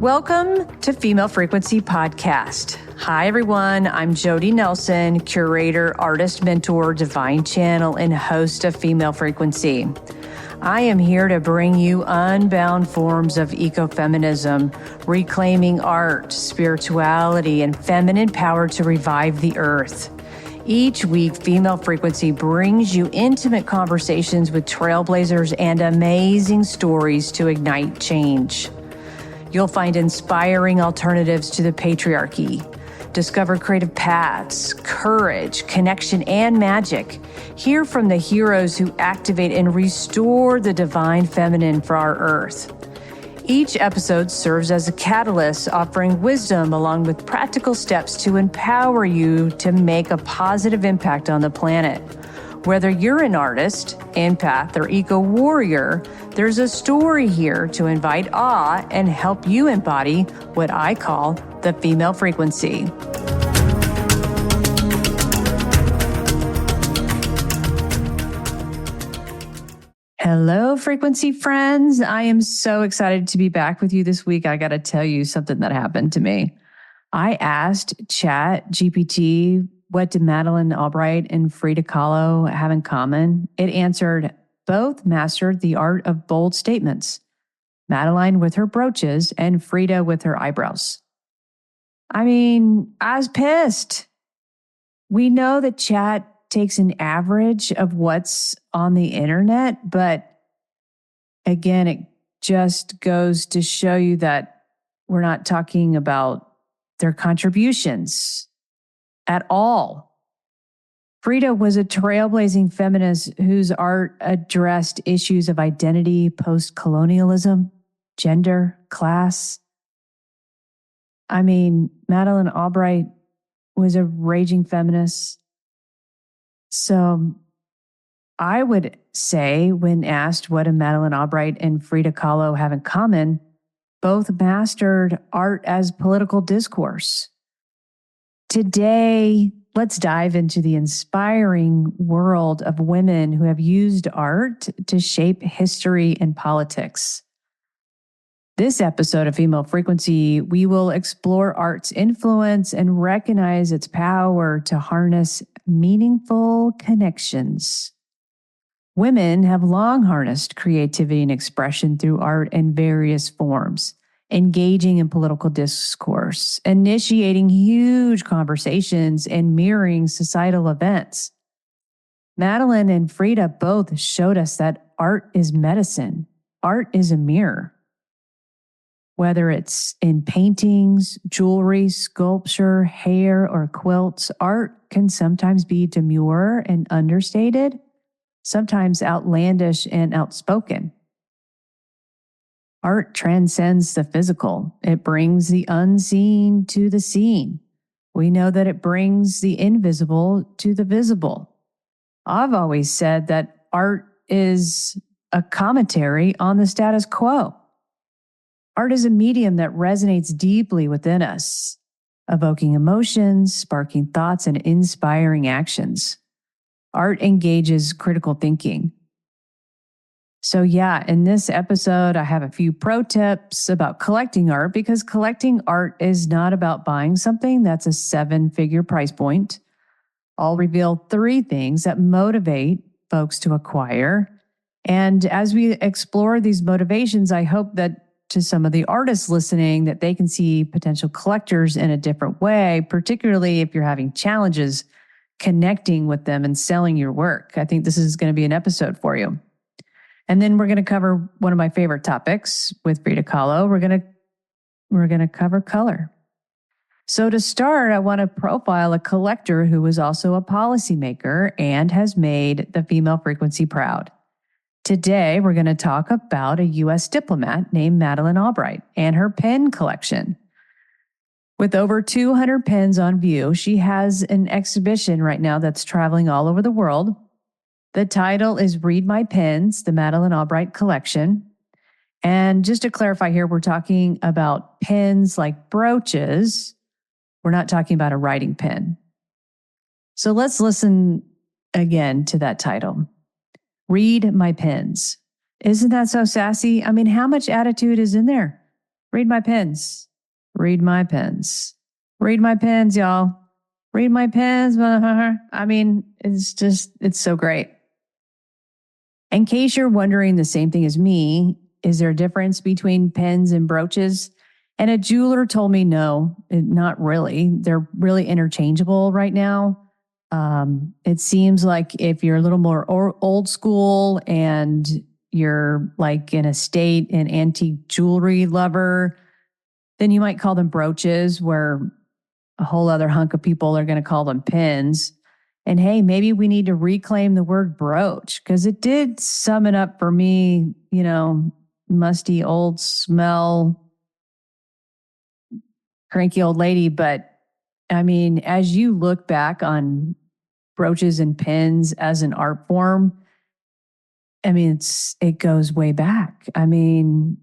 Welcome to Female Frequency Podcast. Hi, everyone. I'm Jody Nelson, curator, artist, mentor, divine channel, and host of Female Frequency. I am here to bring you unbound forms of ecofeminism, reclaiming art, spirituality, and feminine power to revive the earth. Each week, Female Frequency brings you intimate conversations with trailblazers and amazing stories to ignite change. You'll find inspiring alternatives to the patriarchy, discover creative paths, courage, connection, and magic. Hear from the heroes who activate and restore the divine feminine for our earth. Each episode serves as a catalyst, offering wisdom along with practical steps to empower you to make a positive impact on the planet. Whether you're an artist, empath, or eco-warrior, there's a story here to invite awe and help you embody what I call the female frequency. Hello, frequency friends. I am so excited to be back with you this week. I got to tell you something that happened to me. I asked ChatGPT, what do Madeleine Albright and Frida Kahlo have in common? It answered, both mastered the art of bold statements. Madeleine with her brooches and Frida with her eyebrows. I mean, I was pissed. We know that Chat takes an average of what's on the internet, but again, it just goes to show you that we're not talking about their contributions at all. Frida was a trailblazing feminist whose art addressed issues of identity, postcolonialism, gender, class. I mean, Madeleine Albright was a raging feminist. So I would say, when asked what do Madeleine Albright and Frida Kahlo have in common, both mastered art as political discourse. Today, let's dive into the inspiring world of women who have used art to shape history and politics. This episode of Female Frequency, we will explore art's influence and recognize its power to harness meaningful connections. Women have long harnessed creativity and expression through art in various forms, engaging in political discourse, initiating huge conversations, and mirroring societal events. Madeleine and Frida both showed us that art is medicine. Art is a mirror. Whether it's in paintings, jewelry, sculpture, hair, or quilts, art can sometimes be demure and understated, sometimes outlandish and outspoken. Art transcends the physical. It brings the unseen to the seen. We know that it brings the invisible to the visible. I've always said that art is a commentary on the status quo. Art is a medium that resonates deeply within us, evoking emotions, sparking thoughts, and inspiring actions. Art engages critical thinking. So yeah, in this episode, I have a few pro tips about collecting art, because collecting art is not about buying something that's a 7-figure price point. I'll reveal 3 things that motivate folks to acquire. And as we explore these motivations, I hope that to some of the artists listening, that they can see potential collectors in a different way, particularly if you're having challenges connecting with them and selling your work. I think this is going to be an episode for you. And then we're going to cover one of my favorite topics with Frida Kahlo. We're going to cover color. So to start, I want to profile a collector who is also a policymaker and has made the female frequency proud. Today, we're going to talk about a U.S. diplomat named Madeleine Albright and her pen collection. With over 200 pens on view, she has an exhibition right now that's traveling all over the world. The title is Read My Pens, the Madeleine Albright Collection. And just to clarify here, we're talking about pens like Brooches. We're not talking about a writing pen. So let's listen again to that title. Read My Pens. Isn't that so sassy? I mean, how much attitude is in there? Read my pens. Read my pens. Read my pens, y'all. Read my pens. I mean, it's so great. In case you're wondering the same thing as me, is there a difference between pens and brooches? And a jeweler told me no, not really. They're really interchangeable right now. It seems like if you're a little more old school and you're like an estate and antique jewelry lover, then you might call them brooches, where a whole other hunk of people are going to call them pins. And hey, maybe we need to reclaim the word brooch because it did sum it up for me, musty old smell, cranky old lady. But I mean, as you look back on brooches and pins as an art form, I mean, it goes way back. I mean,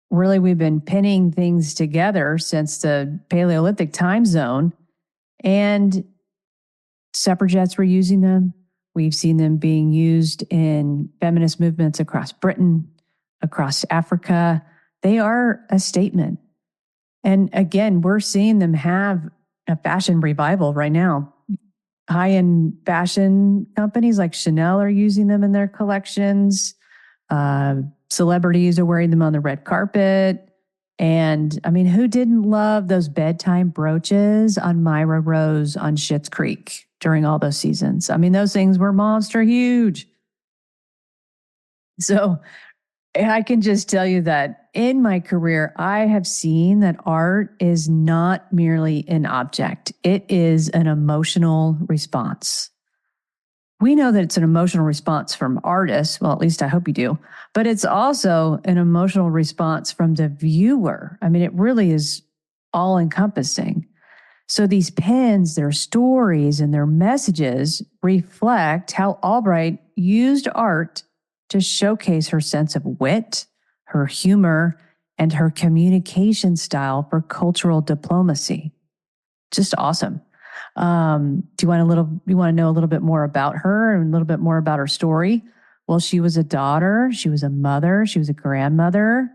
really, we've been pinning things together since the Paleolithic time zone, and suffragettes were using them. We've seen them being used in feminist movements across Britain, across Africa. They are a statement. And again, we're seeing them have a fashion revival right now. High-end fashion companies like Chanel are using them in their collections. Celebrities are wearing them on the red carpet. And I mean, who didn't love those bedtime brooches on Myra Rose on Schitt's Creek during all those seasons? I mean, those things were monster huge. So I can just tell you that in my career, I have seen that art is not merely an object. It is an emotional response. We know that it's an emotional response from artists. Well, at least I hope you do. But it's also an emotional response from the viewer. I mean, it really is all encompassing. So these pens, their stories, and their messages reflect how Albright used art to showcase her sense of wit, her humor, and her communication style for cultural diplomacy. Just awesome. Do you want to know a little bit more about her and a little bit more about her story? Well, she was a daughter, she was a mother, she was a grandmother.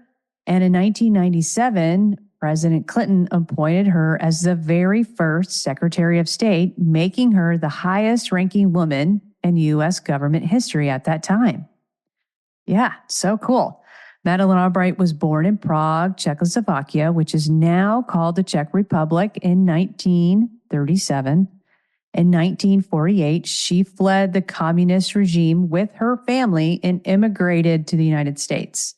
And in 1997, President Clinton appointed her as the very first Secretary of State, making her the highest ranking woman in U.S. government history at that time. Yeah, so cool. Madeleine Albright was born in Prague, Czechoslovakia, which is now called the Czech Republic, in 1937. In 1948, she fled the communist regime with her family and immigrated to the United States.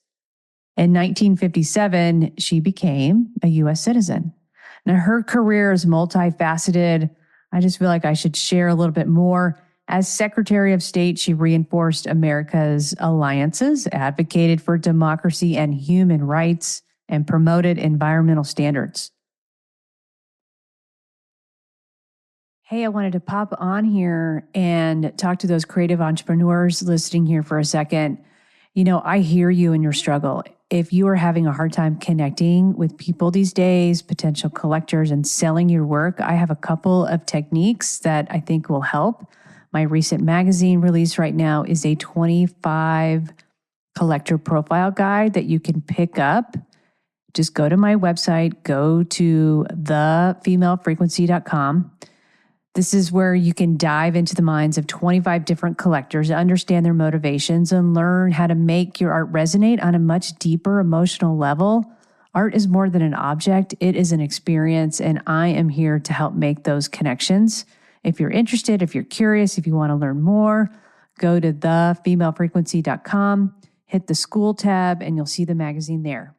In 1957, she became a U.S. citizen. Now, her career is multifaceted. I just feel like I should share a little bit more. As Secretary of State, she reinforced America's alliances, advocated for democracy and human rights, and promoted environmental standards. Hey, I wanted to pop on here and talk to those creative entrepreneurs listening here for a second. I hear you in your struggle. If you are having a hard time connecting with people these days, potential collectors, and selling your work, I have a couple of techniques that I think will help. My recent magazine release right now is a 25 collector profile guide that you can pick up. Just go to my website, go to thefemalefrequency.com. This is where you can dive into the minds of 25 different collectors, understand their motivations, and learn how to make your art resonate on a much deeper emotional level. Art is more than an object. It is an experience, and I am here to help make those connections. If you're interested, if you're curious, if you want to learn more, go to thefemalefrequency.com, hit the school tab, and you'll see the magazine there.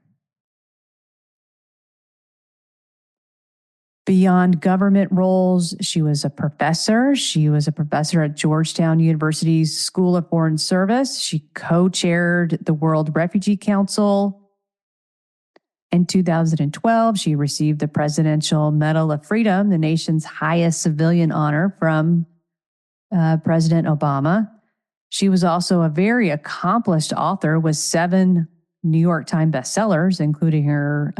Beyond government roles, she was a professor. She was a professor at Georgetown University's School of Foreign Service. She co-chaired the World Refugee Council. In 2012, she received the Presidential Medal of Freedom, the nation's highest civilian honor, from President Obama. She was also a very accomplished author with 7 New York Times bestsellers, including her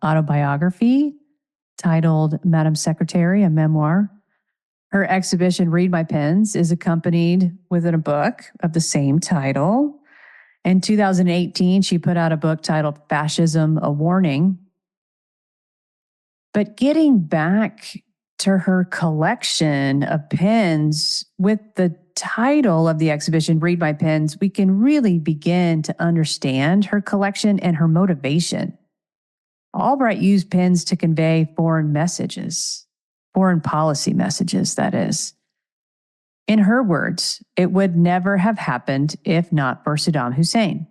autobiography titled Madam Secretary, a memoir. Her exhibition, Read My Pens, is accompanied with a book of the same title. In 2018, she put out a book titled Fascism, A Warning. But getting back to her collection of pens with the title of the exhibition, Read My Pens, we can really begin to understand her collection and her motivation. Albright used pens to convey foreign messages, foreign policy messages, that is. In her words, it would never have happened if not for Saddam Hussein.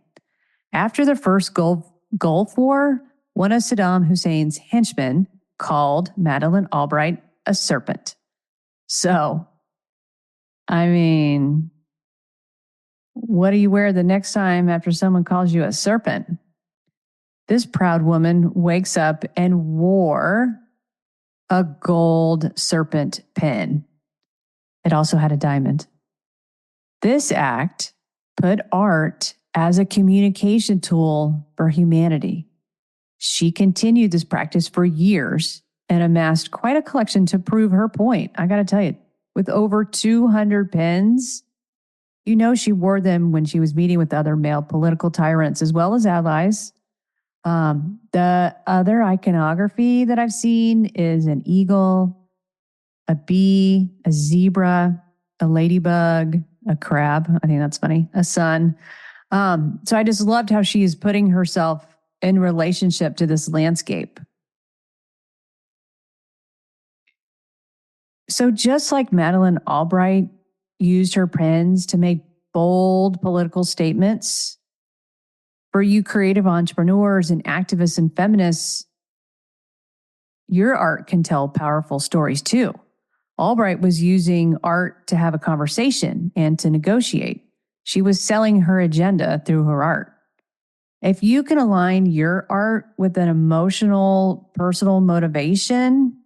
After the first Gulf War, one of Saddam Hussein's henchmen called Madeleine Albright a serpent. So, I mean, what do you wear the next time after someone calls you a serpent? This proud woman wakes up and wore a gold serpent pen. It also had a diamond. This act put art as a communication tool for humanity. She continued this practice for years and amassed quite a collection to prove her point. I got to tell you, with over 200 pens, you know she wore them when she was meeting with other male political tyrants as well as allies. The other iconography that I've seen is an eagle, a bee, a zebra, a ladybug, a crab. I think that's funny. A sun. So I just loved how she is putting herself in relationship to this landscape. So just like Madeleine Albright used her pens to make bold political statements, for you creative entrepreneurs and activists and feminists, your art can tell powerful stories too. Albright was using art to have a conversation and to negotiate. She was selling her agenda through her art. If you can align your art with an emotional, personal motivation,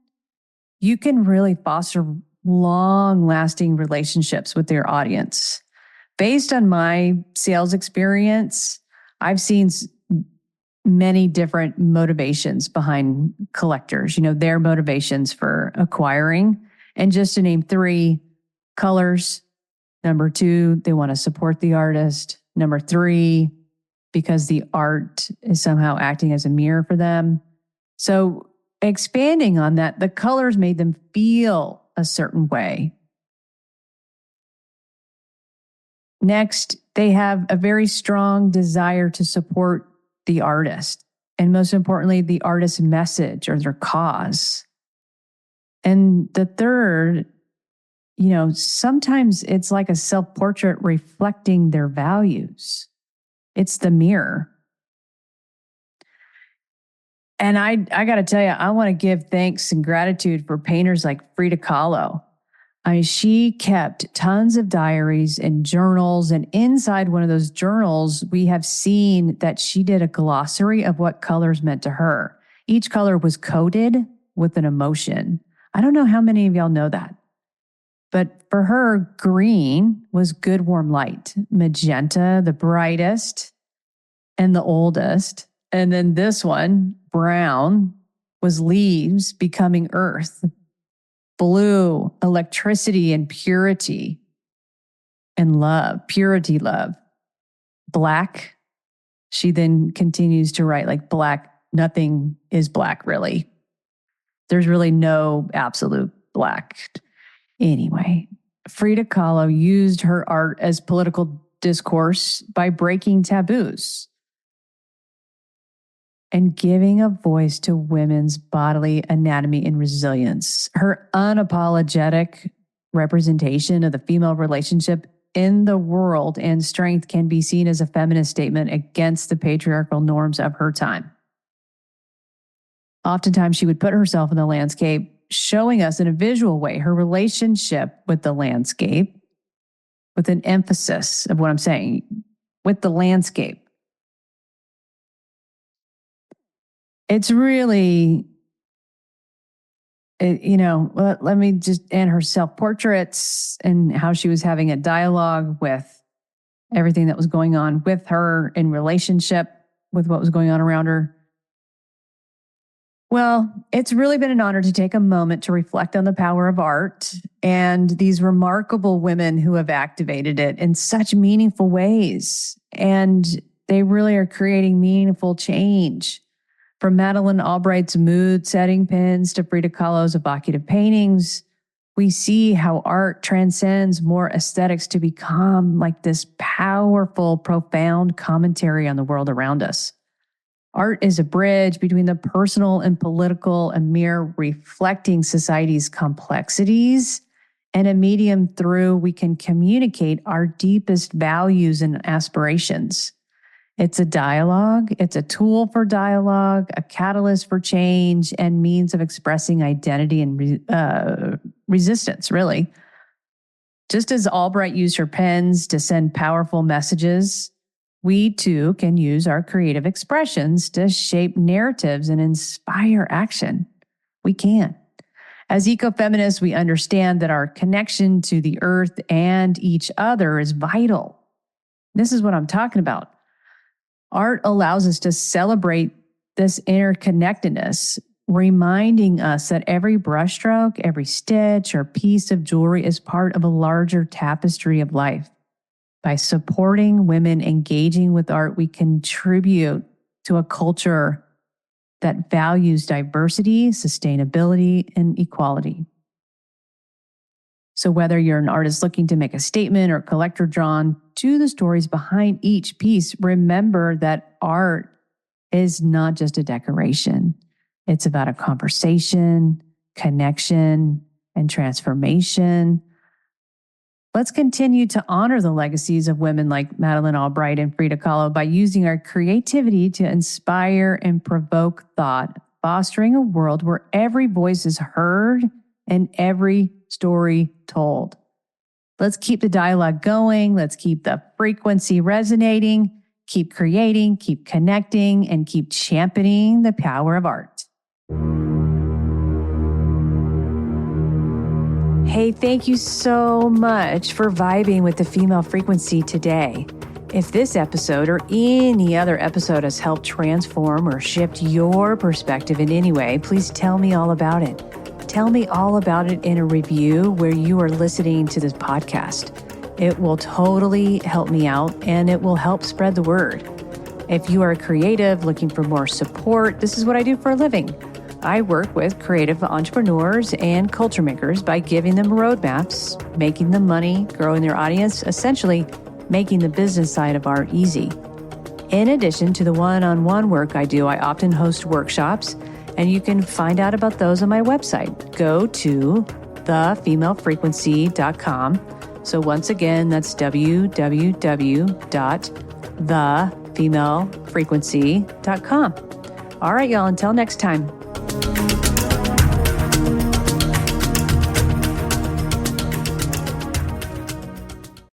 you can really foster long-lasting relationships with your audience. Based on my sales experience, I've seen many different motivations behind collectors, their motivations for acquiring. And just to name three: colors. Number two, they want to support the artist. Number three, because the art is somehow acting as a mirror for them. So expanding on that, the colors made them feel a certain way. Next, they have a very strong desire to support the artist, and most importantly, the artist's message or their cause. And the third, sometimes it's like a self-portrait reflecting their values. It's the mirror. And I got to tell you, I want to give thanks and gratitude for painters like Frida Kahlo. She kept tons of diaries and journals, and inside one of those journals, we have seen that she did a glossary of what colors meant to her. Each color was coded with an emotion. I don't know how many of y'all know that. But for her, green was good, warm light. Magenta, the brightest and the oldest. And then this one, brown, was leaves becoming earth. Blue, electricity and purity and love, purity, love. Black, she then continues to write like black, nothing is black really. There's really no absolute black. Anyway, Frida Kahlo used her art as political discourse by breaking taboos and giving a voice to women's bodily anatomy and resilience. Her unapologetic representation of the female relationship in the world and strength can be seen as a feminist statement against the patriarchal norms of her time. Oftentimes, she would put herself in the landscape, showing us in a visual way her relationship with the landscape, with an emphasis of what I'm saying, with the landscape. It's really, let me just, and her self-portraits and how she was having a dialogue with everything that was going on with her in relationship with what was going on around her. Well, it's really been an honor to take a moment to reflect on the power of art and these remarkable women who have activated it in such meaningful ways. And they really are creating meaningful change. From Madeleine Albright's mood-setting pins to Frida Kahlo's evocative paintings, we see how art transcends more aesthetics to become like this powerful, profound commentary on the world around us. Art is a bridge between the personal and political, a mirror reflecting society's complexities, and a medium through we can communicate our deepest values and aspirations. It's a dialogue, it's a tool for dialogue, a catalyst for change, and means of expressing identity and resistance, really. Just as Albright used her pens to send powerful messages, we too can use our creative expressions to shape narratives and inspire action. We can. As ecofeminists, we understand that our connection to the earth and each other is vital. This is what I'm talking about. Art allows us to celebrate this interconnectedness, reminding us that every brushstroke, every stitch, or piece of jewelry is part of a larger tapestry of life. By supporting women engaging with art, we contribute to a culture that values diversity, sustainability, and equality. So whether you're an artist looking to make a statement or a collector drawn to the stories behind each piece, remember that art is not just a decoration. It's about a conversation, connection, and transformation. Let's continue to honor the legacies of women like Madeleine Albright and Frida Kahlo by using our creativity to inspire and provoke thought, fostering a world where every voice is heard and every story told. Let's keep the dialogue going. Let's keep the frequency resonating, keep creating, keep connecting, and keep championing the power of art. Hey, thank you so much for vibing with the female frequency today. If this episode or any other episode has helped transform or shift your perspective in any way, please tell me all about it. Tell me all about it in a review where you are listening to this podcast. It will totally help me out and it will help spread the word. If you are a creative looking for more support, this is what I do for a living. I work with creative entrepreneurs and culture makers by giving them roadmaps, making them money, growing their audience, essentially making the business side of art easy. In addition to the one-on-one work I do, I often host workshops, and you can find out about those on my website. Go to thefemalefrequency.com. So once again, that's www.thefemalefrequency.com. All right, y'all, until next time.